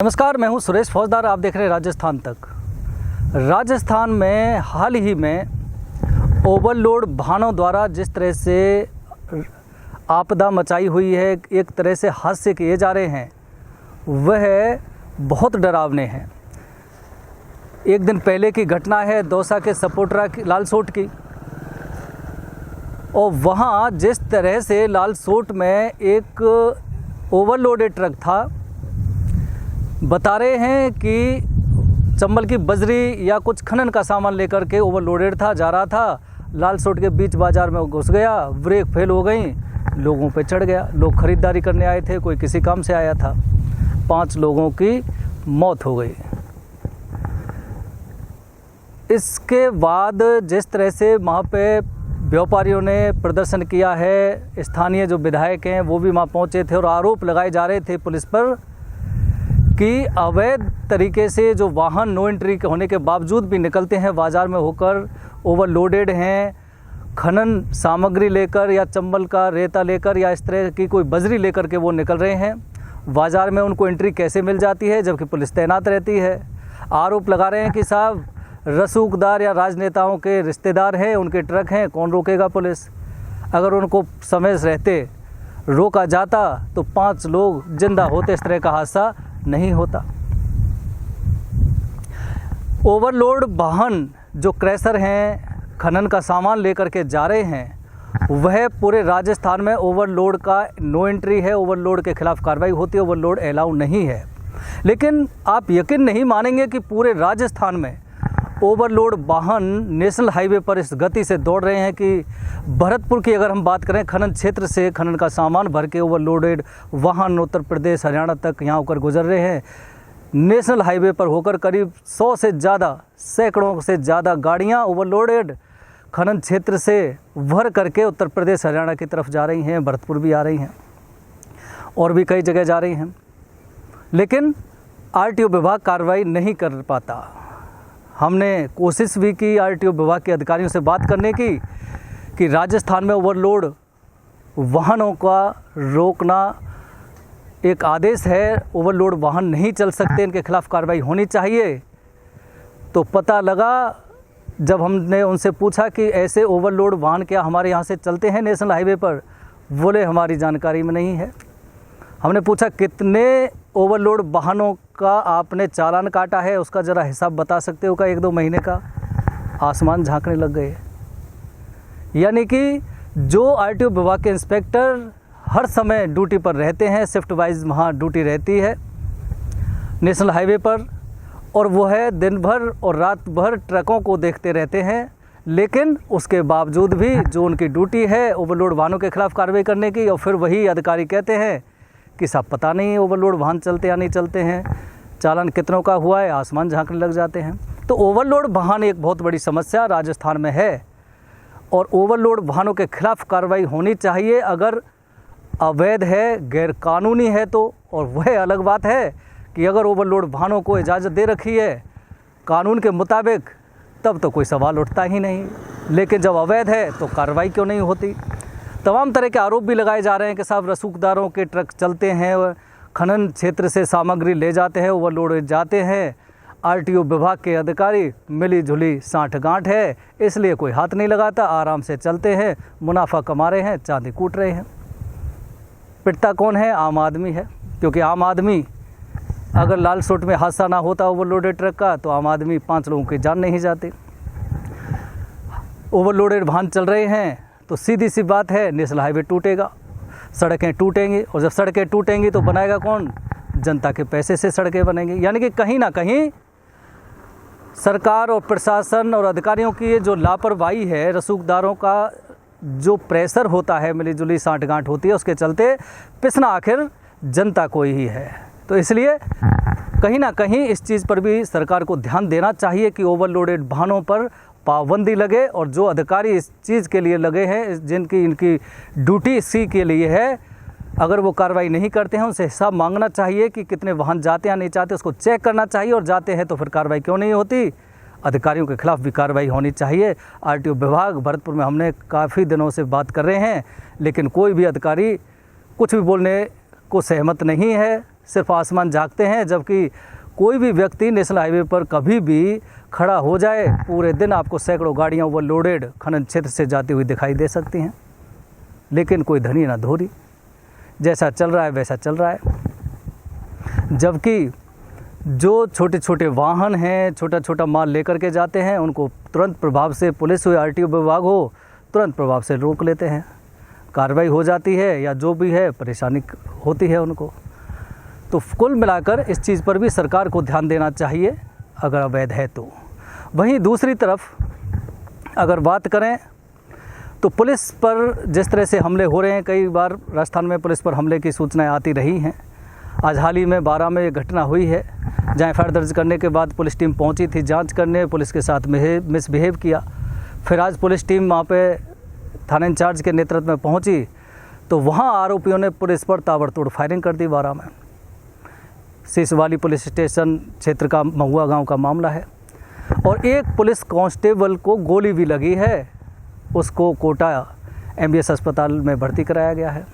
नमस्कार, मैं हूं सुरेश फौजदार। आप देख रहे हैं राजस्थान तक। राजस्थान में हाल ही में ओवरलोड वाहनों द्वारा जिस तरह से आपदा मचाई हुई है, एक तरह से हादसे किए जा रहे हैं, वह बहुत डरावने हैं। एक दिन पहले की घटना है दौसा के सपोटरा की लालसोट की, और वहाँ जिस तरह से लालसोट में एक ओवरलोडेड ट्रक था, बता रहे हैं कि चंबल की बजरी या कुछ खनन का सामान लेकर के ओवरलोडेड था, जा रहा था, लालसोट के बीच बाज़ार में घुस गया, ब्रेक फेल हो गई, लोगों पे चढ़ गया। लोग ख़रीदारी करने आए थे, कोई किसी काम से आया था। 5 लोगों की मौत हो गई। इसके बाद जिस तरह से वहाँ पे व्यापारियों ने प्रदर्शन किया है, स्थानीय जो विधायक हैं वो भी वहाँ पहुँचे थे और आरोप लगाए जा रहे थे पुलिस पर कि अवैध तरीके से जो वाहन नो एंट्री होने के बावजूद भी निकलते हैं बाज़ार में होकर, ओवरलोडेड हैं, खनन सामग्री लेकर या चंबल का रेता लेकर या इस तरह की कोई बजरी लेकर के वो निकल रहे हैं। बाज़ार में उनको एंट्री कैसे मिल जाती है जबकि पुलिस तैनात रहती है। आरोप लगा रहे हैं कि साहब रसूखदार या राजनेताओं के रिश्तेदार हैं, उनके ट्रक हैं, कौन रोकेगा पुलिस। अगर उनको समय रहते रोका जाता तो 5 लोग जिंदा होते, इस तरह का हादसा नहीं होता। ओवरलोड वाहन जो क्रैशर हैं, खनन का सामान लेकर के जा रहे हैं, वह पूरे राजस्थान में ओवरलोड का नो एंट्री है। ओवरलोड के खिलाफ कार्रवाई होती है, ओवरलोड अलाउ नहीं है। लेकिन आप यकीन नहीं मानेंगे कि पूरे राजस्थान में ओवरलोड वाहन नेशनल हाईवे पर इस गति से दौड़ रहे हैं कि भरतपुर की अगर हम बात करें, खनन क्षेत्र से खनन का सामान भर के ओवरलोडेड वाहन उत्तर प्रदेश हरियाणा तक यहाँ होकर गुजर रहे हैं। नेशनल हाईवे पर होकर करीब 100 से ज़्यादा, सैकड़ों से ज़्यादा गाड़ियाँ ओवरलोडेड खनन क्षेत्र से भर करके उत्तर प्रदेश हरियाणा की तरफ जा रही हैं, भरतपुर भी आ रही हैं और भी कई जगह जा रही हैं। लेकिन आरटीओ विभाग कार्रवाई नहीं कर पाता। हमने कोशिश भी की आरटीओ विभाग के अधिकारियों से बात करने की कि राजस्थान में ओवरलोड वाहनों का रोकना एक आदेश है, ओवरलोड वाहन नहीं चल सकते, इनके खिलाफ कार्रवाई होनी चाहिए। तो पता लगा जब हमने उनसे पूछा कि ऐसे ओवरलोड वाहन क्या हमारे यहाँ से चलते हैं नेशनल हाईवे पर, बोले हमारी जानकारी में नहीं है। हमने पूछा कितने ओवरलोड वाहनों का आपने चालान काटा है, उसका ज़रा हिसाब बता सकते हो का 1-2 महीने का। आसमान झांकने लग गए। यानी कि जो आरटीओ विभाग के इंस्पेक्टर हर समय ड्यूटी पर रहते हैं, शिफ्ट वाइज वहाँ ड्यूटी रहती है नेशनल हाईवे पर, और वो है दिन भर और रात भर ट्रकों को देखते रहते हैं, लेकिन उसके बावजूद भी जो उनकी ड्यूटी है ओवरलोड वाहनों के खिलाफ कार्रवाई करने की, और फिर वही अधिकारी कहते हैं कि साहब पता नहीं ओवरलोड वाहन चलते या नहीं चलते हैं, चालान कितनों का हुआ है, आसमान झांकने लग जाते हैं। तो ओवरलोड वाहन एक बहुत बड़ी समस्या राजस्थान में है और ओवरलोड वाहनों के खिलाफ कार्रवाई होनी चाहिए। अगर अवैध है, गैर कानूनी है तो, और वह अलग बात है कि अगर ओवरलोड वाहनों को इजाज़त दे रखी है कानून के मुताबिक, तब तो कोई सवाल उठता ही नहीं। लेकिन जब अवैध है तो कार्रवाई क्यों नहीं होती। तमाम तरह के आरोप भी लगाए जा रहे हैं कि साहब रसूखदारों के ट्रक चलते हैं, खनन क्षेत्र से सामग्री ले जाते हैं, ओवरलोड जाते हैं, आरटीओ विभाग के अधिकारी मिली जुली साँठ-गाँठ है, इसलिए कोई हाथ नहीं लगाता, आराम से चलते हैं, मुनाफा कमा रहे हैं, चांदी कूट रहे हैं। पिटता कौन है? आम आदमी है। क्योंकि आम आदमी, अगर लालसोट में हादसा ना होता ओवरलोडेड ट्रक का, तो आम आदमी 5 लोगों की जान नहीं जाती। ओवरलोडेड वाहन चल रहे हैं तो सीधी सी बात है, नेशनल हाईवे टूटेगा, सड़कें टूटेंगी, और जब सड़कें टूटेंगी तो बनाएगा कौन? जनता के पैसे से सड़कें बनेंगी। यानी कि कहीं ना कहीं सरकार और प्रशासन और अधिकारियों की जो लापरवाही है, रसूखदारों का जो प्रेशर होता है, मिलीजुली साँठ-गाँठ होती है, उसके चलते पिसना आखिर जनता को ही है। तो इसलिए कहीं ना कहीं इस चीज़ पर भी सरकार को ध्यान देना चाहिए कि ओवरलोडेड वाहनों पर पाबंदी लगे, और जो अधिकारी इस चीज़ के लिए लगे हैं, जिनकी इनकी ड्यूटी इसी के लिए है, अगर वो कार्रवाई नहीं करते हैं उनसे हिसाब मांगना चाहिए कि कितने वाहन जाते हैं नहीं जाते, उसको चेक करना चाहिए, और जाते हैं तो फिर कार्रवाई क्यों नहीं होती। अधिकारियों के खिलाफ भी कार्रवाई होनी चाहिए। आरटीओ विभाग भरतपुर में हमने काफ़ी दिनों से बात कर रहे हैं, लेकिन कोई भी अधिकारी कुछ भी बोलने को सहमत नहीं है। सिर्फ आसमान झांकते हैं, जबकि कोई भी व्यक्ति नेशनल हाईवे पर कभी भी खड़ा हो जाए, पूरे दिन आपको सैकड़ों गाड़ियाँ ओवरलोडेड खनन क्षेत्र से जाती हुई दिखाई दे सकती हैं। लेकिन कोई धनी ना धोरी, जैसा चल रहा है वैसा चल रहा है। जबकि जो छोटे छोटे वाहन हैं, छोटा छोटा माल लेकर के जाते हैं, उनको तुरंत प्रभाव से पुलिस हो या RTO विभाग हो, तुरंत प्रभाव से रोक लेते हैं, कार्रवाई हो जाती है, या जो भी है परेशानी होती है उनको। तो कुल मिलाकर इस चीज़ पर भी सरकार को ध्यान देना चाहिए अगर अवैध है तो। वहीं दूसरी तरफ अगर बात करें तो पुलिस पर जिस तरह से हमले हो रहे हैं, कई बार राजस्थान में पुलिस पर हमले की सूचनाएं आती रही हैं। आज हाल ही में 12 में एक घटना हुई है जहां FIR दर्ज करने के बाद पुलिस टीम पहुंची थी जांच करने, पुलिस के साथ मिसबिहेव किया। फिर आज पुलिस टीम वहां पे थाना इंचार्ज के नेतृत्व में पहुंची तो वहां आरोपियों ने पुलिस पर ताबड़तोड़ फायरिंग कर दी। 12 में सीसवाली पुलिस स्टेशन क्षेत्र का महुआ गांव का मामला है, और एक पुलिस कांस्टेबल को गोली भी लगी है, उसको कोटा MBS अस्पताल में भर्ती कराया गया है।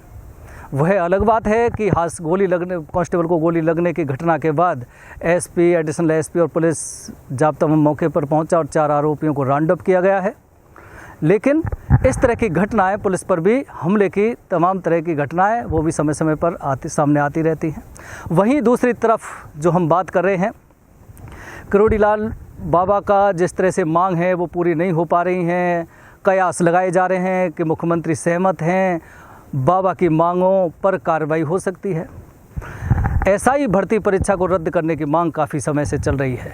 वह अलग बात है कि कांस्टेबल को गोली लगने की घटना के बाद SP, एडिशनल SP और पुलिस जाब्ता मौके पर पहुंचा और 4 आरोपियों को राउंड अप किया गया है। लेकिन इस तरह की घटनाएं, पुलिस पर भी हमले की तमाम तरह की घटनाएं, वो भी समय समय पर सामने आती रहती हैं। वहीं दूसरी तरफ जो हम बात कर रहे हैं, किरोड़ीलाल बाबा का जिस तरह से मांग है वो पूरी नहीं हो पा रही हैं। कयास लगाए जा रहे हैं कि मुख्यमंत्री सहमत हैं, बाबा की मांगों पर कार्रवाई हो सकती है। SI भर्ती परीक्षा को रद्द करने की मांग काफ़ी समय से चल रही है,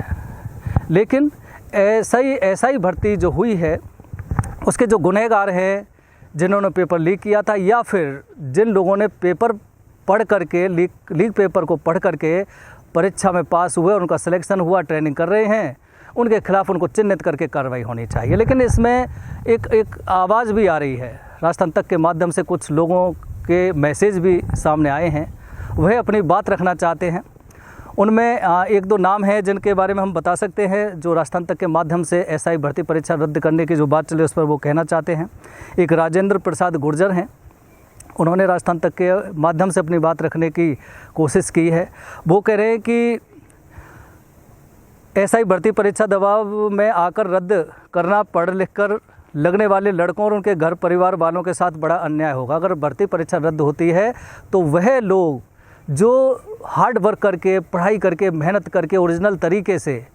लेकिन SI भर्ती जो हुई है उसके जो गुनहगार हैं, जिन्होंने पेपर लीक किया था, या फिर जिन लोगों ने पेपर पढ़ करके लीक पेपर को पढ़ करके परीक्षा में पास हुए और उनका सिलेक्शन हुआ, ट्रेनिंग कर रहे हैं, उनके खिलाफ उनको चिन्हित करके कार्रवाई होनी चाहिए। लेकिन इसमें एक आवाज़ भी आ रही है, राजस्थान तक के माध्यम से कुछ लोगों के मैसेज भी सामने आए हैं, वह अपनी बात रखना चाहते हैं। उनमें 1-2 नाम हैं जिनके बारे में हम बता सकते हैं, जो राजस्थान तक के माध्यम से SI भर्ती परीक्षा रद्द करने की जो बात चले उस पर वो कहना चाहते हैं। एक राजेंद्र प्रसाद गुर्जर हैं, उन्होंने राजस्थान तक के माध्यम से अपनी बात रखने की कोशिश की है। वो कह रहे हैं कि SI भर्ती परीक्षा दबाव में आकर रद्द करना पढ़ लिख कर लगने वाले लड़कों और उनके घर परिवार वालों के साथ बड़ा अन्याय होगा। अगर भर्ती परीक्षा रद्द होती है तो वह लोग जो हार्ड वर्क करके, पढ़ाई करके, मेहनत करके ओरिजिनल तरीके से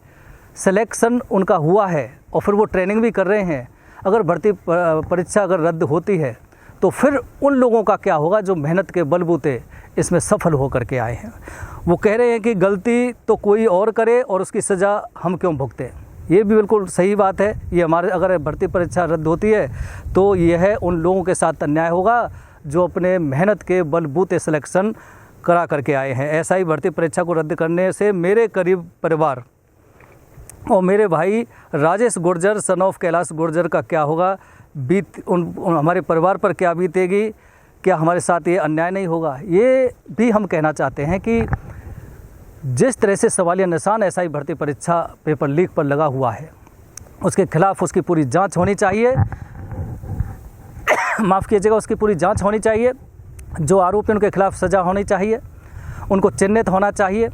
सिलेक्शन उनका हुआ है और फिर वो ट्रेनिंग भी कर रहे हैं, अगर भर्ती परीक्षा अगर रद्द होती है तो फिर उन लोगों का क्या होगा जो मेहनत के बलबूते इसमें सफल होकर के आए हैं। वो कह रहे हैं कि गलती तो कोई और करे और उसकी सज़ा हम क्यों भुगतें। ये भी बिल्कुल सही बात है। ये हमारे अगर भर्ती परीक्षा रद्द होती है तो यह उन लोगों के साथ अन्याय होगा जो अपने मेहनत के बलबूते सिलेक्शन करा करके आए हैं। SI भर्ती परीक्षा को रद्द करने से मेरे करीब परिवार और मेरे भाई राजेश गुर्जर सन ऑफ कैलाश गुर्जर का क्या होगा, हमारे परिवार पर क्या बीतेगी, क्या हमारे साथ ये अन्याय नहीं होगा। ये भी हम कहना चाहते हैं कि जिस तरह से सवालिया निशान SI भर्ती परीक्षा पेपर लीक पर लगा हुआ है, उसके खिलाफ उसकी पूरी जांच होनी चाहिए। माफ़ कीजिएगा, उसकी पूरी जांच होनी चाहिए। जो आरोपी उनके खिलाफ सज़ा होनी चाहिए, उनको चिन्हित होना चाहिए।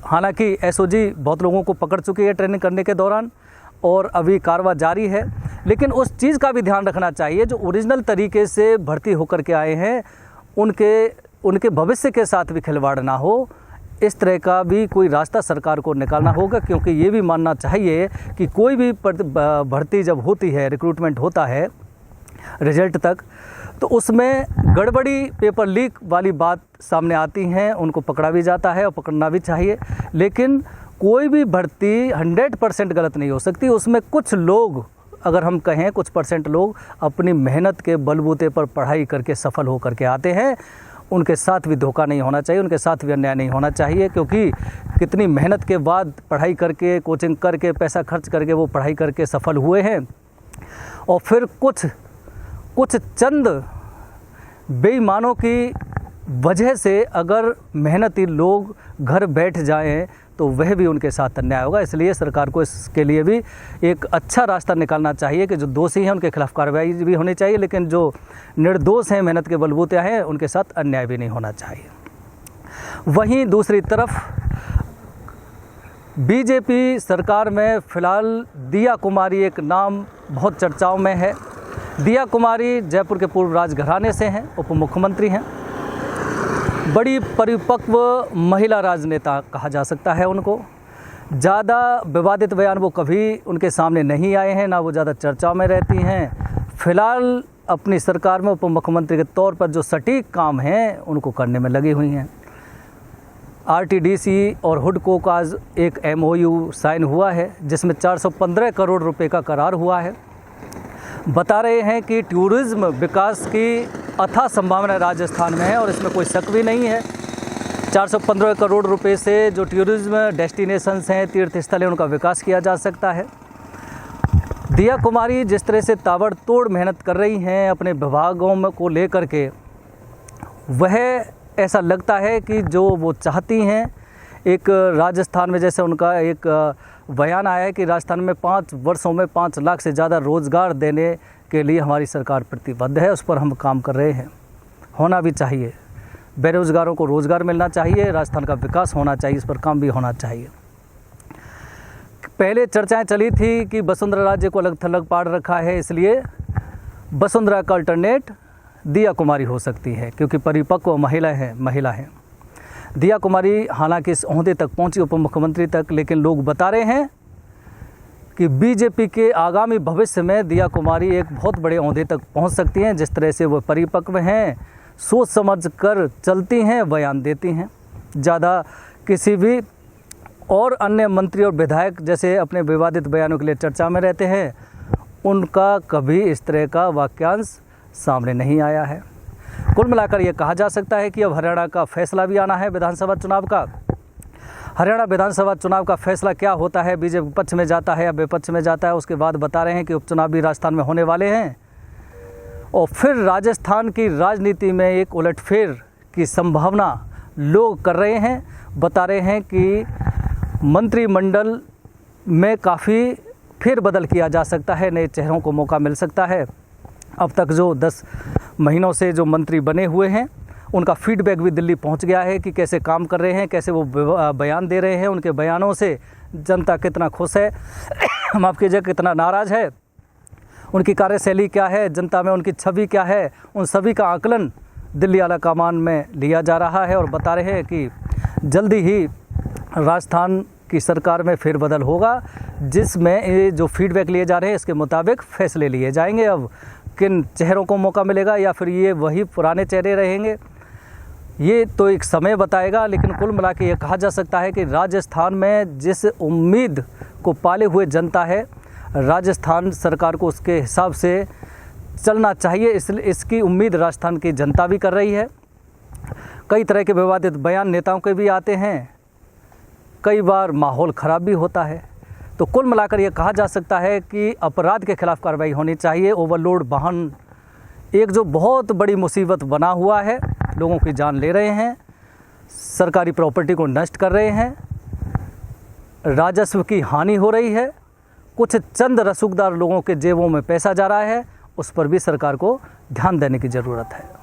हालांकि SOG बहुत लोगों को पकड़ चुकी है ट्रेनिंग करने के दौरान और अभी कार्रवाई जारी है, लेकिन उस चीज़ का भी ध्यान रखना चाहिए जो ओरिजिनल तरीके से भर्ती होकर के आए हैं, उनके भविष्य के साथ भी खिलवाड़ ना हो। इस तरह का भी कोई रास्ता सरकार को निकालना होगा, क्योंकि ये भी मानना चाहिए कि कोई भी भर्ती जब होती है, रिक्रूटमेंट होता है रिजल्ट तक, तो उसमें गड़बड़ी, पेपर लीक वाली बात सामने आती हैं, उनको पकड़ा भी जाता है और पकड़ना भी चाहिए। लेकिन कोई भी भर्ती 100% गलत नहीं हो सकती। उसमें कुछ लोग, अगर हम कहें कुछ % लोग अपनी मेहनत के बलबूते पर पढ़ाई करके सफल हो करके आते हैं, उनके साथ भी धोखा नहीं होना चाहिए, उनके साथ भी अन्याय नहीं होना चाहिए। क्योंकि कितनी मेहनत के बाद पढ़ाई करके, कोचिंग करके, पैसा खर्च करके वो पढ़ाई करके सफल हुए हैं, और फिर कुछ चंद बेईमानों की वजह से अगर मेहनती लोग घर बैठ जाएं तो वह भी उनके साथ अन्याय होगा। इसलिए सरकार को इसके लिए भी एक अच्छा रास्ता निकालना चाहिए कि जो दोषी हैं उनके खिलाफ कार्रवाई भी होनी चाहिए, लेकिन जो निर्दोष हैं, मेहनत के बलबूते हैं, उनके साथ अन्याय भी नहीं होना चाहिए। वहीं दूसरी तरफ बीजेपी सरकार में फ़िलहाल दिया कुमारी एक नाम बहुत चर्चाओं में है। दिया कुमारी जयपुर के पूर्व राजघराने से हैं, उप मुख्यमंत्री हैं, बड़ी परिपक्व महिला राजनेता कहा जा सकता है उनको। ज़्यादा विवादित बयान वो कभी उनके सामने नहीं आए हैं, ना वो ज़्यादा चर्चा में रहती हैं। फ़िलहाल अपनी सरकार में उप मुख्यमंत्री के तौर पर जो सटीक काम हैं उनको करने में लगी हुई हैं। आरटीडीसी और हुडको का आज एक MOU साइन हुआ है जिसमें 415 करोड़ रुपए का करार हुआ है। बता रहे हैं कि टूरिज़्म विकास की अथाह संभावना राजस्थान में है और इसमें कोई शक भी नहीं है। 415 करोड़ रुपए से जो टूरिज़्म डेस्टिनेशंस हैं, तीर्थ स्थल हैं, उनका विकास किया जा सकता है। दिया कुमारी जिस तरह से ताबड़तोड़ मेहनत कर रही हैं अपने विभागों को लेकर के, वह ऐसा लगता है कि जो वो चाहती हैं, एक राजस्थान में जैसे उनका एक बयान आया है कि राजस्थान में 5 वर्षों में 5 लाख से ज़्यादा रोज़गार देने के लिए हमारी सरकार प्रतिबद्ध है, उस पर हम काम कर रहे हैं। होना भी चाहिए, बेरोज़गारों को रोज़गार मिलना चाहिए, राजस्थान का विकास होना चाहिए, इस पर काम भी होना चाहिए। पहले चर्चाएं चली थी कि वसुंधरा राज्य को अलग थलग पाड़ रखा है, इसलिए वसुंधरा का अल्टरनेट दिया कुमारी हो सकती है क्योंकि परिपक्व महिला है। दिया कुमारी हालांकि इस ओहदे तक पहुंची, उप मुख्यमंत्री तक, लेकिन लोग बता रहे हैं कि बीजेपी के आगामी भविष्य में दिया कुमारी एक बहुत बड़े ओहदे तक पहुंच सकती हैं। जिस तरह से वो परिपक्व हैं, सोच समझ कर चलती हैं, बयान देती हैं। ज़्यादा किसी भी और अन्य मंत्री और विधायक जैसे अपने विवादित बयानों के लिए चर्चा में रहते हैं, उनका कभी इस तरह का वाक्यांश सामने नहीं आया है। कुल मिलाकर ये कहा जा सकता है कि अब हरियाणा का फैसला भी आना है विधानसभा चुनाव का। हरियाणा विधानसभा चुनाव का फैसला क्या होता है, बीजेपी पक्ष में जाता है या विपक्ष में जाता है, उसके बाद बता रहे हैं कि उपचुनाव भी राजस्थान में होने वाले हैं और फिर राजस्थान की राजनीति में एक उलटफेर की संभावना लोग कर रहे हैं। बता रहे हैं कि मंत्रिमंडल में काफ़ी फेरबदल किया जा सकता है, नए चेहरों को मौका मिल सकता है। अब तक जो 10 महीनों से जो मंत्री बने हुए हैं उनका फीडबैक भी दिल्ली पहुंच गया है कि कैसे काम कर रहे हैं, कैसे वो बयान दे रहे हैं, उनके बयानों से जनता कितना खुश है, माफ़ कीजिए कितना नाराज़ है, उनकी कार्यशैली क्या है, जनता में उनकी छवि क्या है, उन सभी का आकलन दिल्ली आला कमान में लिया जा रहा है। और बता रहे हैं कि जल्दी ही राजस्थान की सरकार में फेरबदल होगा जिसमें ये जो फीडबैक लिए जा रहे हैं इसके मुताबिक फैसले लिए जाएंगे। अब किन चेहरों को मौका मिलेगा या फिर ये वही पुराने चेहरे रहेंगे, ये तो एक समय बताएगा। लेकिन कुल मिला के ये कहा जा सकता है कि राजस्थान में जिस उम्मीद को पाले हुए जनता है, राजस्थान सरकार को उसके हिसाब से चलना चाहिए, इसकी उम्मीद राजस्थान की जनता भी कर रही है। कई तरह के विवादित बयान नेताओं के भी आते हैं, कई बार माहौल ख़राब भी होता है। तो कुल मिलाकर ये कहा जा सकता है कि अपराध के खिलाफ कार्रवाई होनी चाहिए। ओवरलोड वाहन एक जो बहुत बड़ी मुसीबत बना हुआ है, लोगों की जान ले रहे हैं, सरकारी प्रॉपर्टी को नष्ट कर रहे हैं, राजस्व की हानि हो रही है, कुछ चंद रसूखदार लोगों के जेबों में पैसा जा रहा है, उस पर भी सरकार को ध्यान देने की ज़रूरत है।